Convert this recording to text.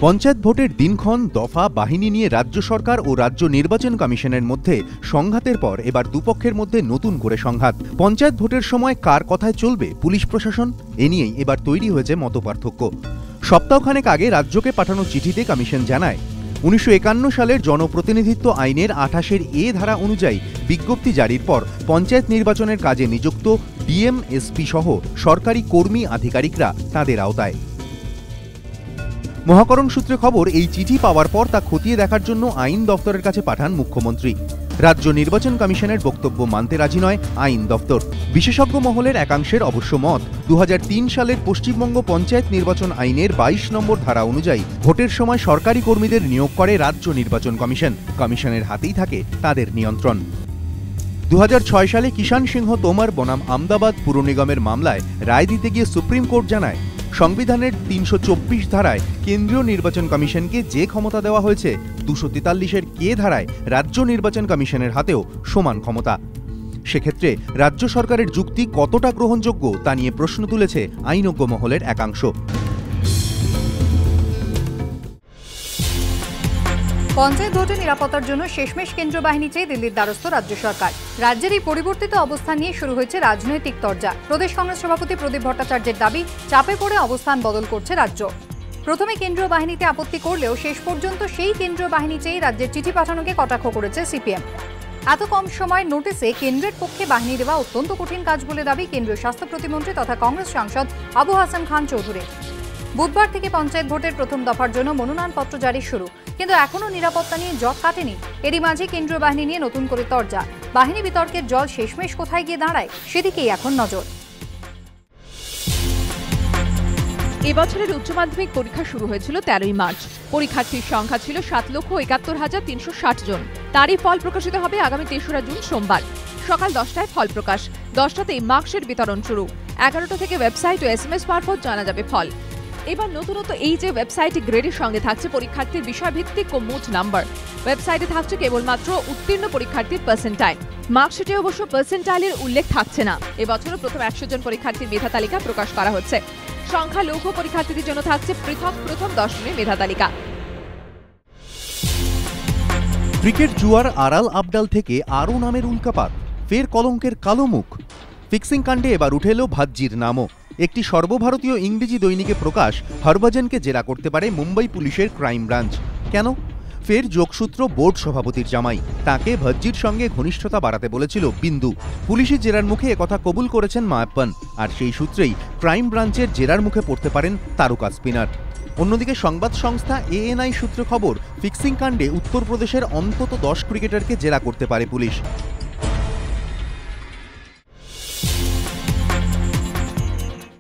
পঞ্চায়েত ভোটের দিনক্ষণ, দফা, বাহিনী নিয়ে রাজ্য সরকার ও রাজ্য নির্বাচন কমিশনের মধ্যে সংঘাতের পর এবার দুপক্ষের মধ্যে নতুন করে সংঘাত। পঞ্চায়েত ভোটের সময় কার কথায় চলবে পুলিশ প্রশাসন, এ নিয়েই এবার তৈরি হয়েছে মতপার্থক্য। সপ্তাহখানেক আগে রাজ্যকে পাঠানো চিঠিতে কমিশন জানায়, 1951 সালের জনপ্রতিনিধিত্ব আইনের 28 এ ধারা অনুযায়ী বিজ্ঞপ্তি জারির পর পঞ্চায়েত নির্বাচনের কাজে নিযুক্ত ডিএম, এসপি সহ সরকারি কর্মী আধিকারিকরা তাদের আওতায়। মহাকরণ সূত্রে খবর, এই চিঠি পাওয়ার পর তা খতিয়ে দেখার জন্য আইন দফতরের কাছে পাঠান মুখ্যমন্ত্রী। রাজ্য নির্বাচন কমিশনের বক্তব্য মানতে রাজি নয় আইন দফতর। বিশেষজ্ঞ মহলের একাংশের অবশ্য মত, 2003 সালের পশ্চিমবঙ্গ পঞ্চায়েত নির্বাচন আইনের 22 নম্বর ধারা অনুযায়ী ভোটের সময় সরকারি কর্মীদের নিয়োগ করে রাজ্য নির্বাচন কমিশন। কমিশনের হাতেই থাকে তাদের নিয়ন্ত্রণ। 2006 সালে কিষাণ সিংহ তোমর বনাম আমদাবাদ পুর নিগমের মামলায় রায় দিতে গিয়ে সুপ্রিম কোর্ট জানায়, সংবিধানের 324 ধারায় কেন্দ্রীয় নির্বাচন কমিশনকে যে ক্ষমতা দেওয়া হয়েছে, 243-এর কে ধারায় রাজ্য নির্বাচন কমিশনের হাতেও সমান ক্ষমতা। সেক্ষেত্রে রাজ্য সরকারের যুক্তি কতটা গ্রহণযোগ্য তা নিয়ে প্রশ্ন তুলেছে আইনজ্ঞ মহলের একাংশ। পঞ্চায়েত ভোটে নিরাপত্তার জন্য শেষমেশ কেন্দ্রীয় বাহিনী চেয়ে দিল্লির দ্বারস্থ রাজ্য সরকার। রাজ্যের এই পরিবর্তিত অবস্থান নিয়ে শুরু হয়েছে রাজনৈতিক তরজা। প্রদেশ কংগ্রেস সভাপতি প্রদীপ ভট্টাচার্যের দাবি, চাপে পড়ে অবস্থান বদল করছে রাজ্য। প্রথমে কেন্দ্রীয় বাহিনীতে আপত্তি করলেও শেষ পর্যন্ত সেই কেন্দ্রীয় বাহিনী চেয়ে রাজ্যের চিঠি পাঠানোকে কটাক্ষ করেছে সিপিএম। এত কম সময়ের নোটিসে কেন্দ্রের পক্ষে বাহিনী দেওয়া অত্যন্ত কঠিন কাজ বলে দাবি কেন্দ্রীয় স্বাস্থ্য প্রতিমন্ত্রী তথা কংগ্রেস সাংসদ আবু হাসান খান চৌধুরী। বুধবার থেকে পঞ্চায়েত ভোটের প্রথম দফার জন্য মনোনয়নপত্র জারি শুরু, কিন্তু এখনও নিরাপত্তা নিয়ে জট কাটেনি। এরই মাঝে কেন্দ্রীয় বাহিনী নিয়ে নতুন করে তরজা। বাহিনী বিতর্কের জল শেষমেশ কোথায় গিয়ে দাঁড়ায়, সেদিকেই এখন নজর। এবছরের উচ্চ মাধ্যমিক পরীক্ষা শুরু হয়েছিল 13ই মার্চ। পরীক্ষার্থীর সংখ্যা ছিল 7,71,360 জন। তারই ফল প্রকাশিত হবে আগামী 3রা জুন সোমবার। সকাল 10টায় ফল প্রকাশ, 10টাতেই মার্কশিট বিতরণ শুরু। 11টা থেকে ওয়েবসাইট ও SMS মারফত জানা যাবে ফল। এবার নতুনত্ব এই যে ওয়েবসাইটে গ্রেডের সঙ্গে থাকছে পরীক্ষার্থীর বিষয়ভিত্তিক ও মোট নাম্বার। ওয়েবসাইটে থাকছে কেবলমাত্র উত্তীর্ণ পরীক্ষার্থীর পার্সেন্টাইল। মার্কশিটে অবশ্য পার্সেন্টাইলের উল্লেখ থাকছে না। এবছরও প্রথম 100 জন পরীক্ষার্থীর মেধা তালিকা প্রকাশ করা হচ্ছে। সংখ্যালঘু পরীক্ষার্থীদের জন্য থাকছে পৃথক প্রথম 10 জনের মেধা তালিকা। ক্রিকেট জুয়ার আড়াল আবডাল থেকে আরও নামের উল্কাপাত, ফের কলঙ্কের কালো মুখ। ফিক্সিং কাণ্ডে এবার উঠে এলো ভাজ্জির নামও। একটি সর্বভারতীয় ইংরেজি দৈনিকে প্রকাশ, হরভজনকে জেরা করতে পারে মুম্বাই পুলিশের ক্রাইম ব্রাঞ্চ। কেন? ফের যোগসূত্র বোর্ড সভাপতির জামাই, তাকে ভাজ্জির সঙ্গে ঘনিষ্ঠতা বাড়াতে বলেছিল বিন্দু। পুলিশের জেরার মুখে একথা কবুল করেছেন মায়াপ্পান, আর সেই সূত্রেই ক্রাইম ব্রাঞ্চের জেরার মুখে পড়তে পারেন তারকা স্পিনার। অন্যদিকে সংবাদ সংস্থা ANI সূত্রে খবর, ফিক্সিং কাণ্ডে উত্তরপ্রদেশের অন্তত 10 ক্রিকেটারকে জেরা করতে পারে পুলিশ।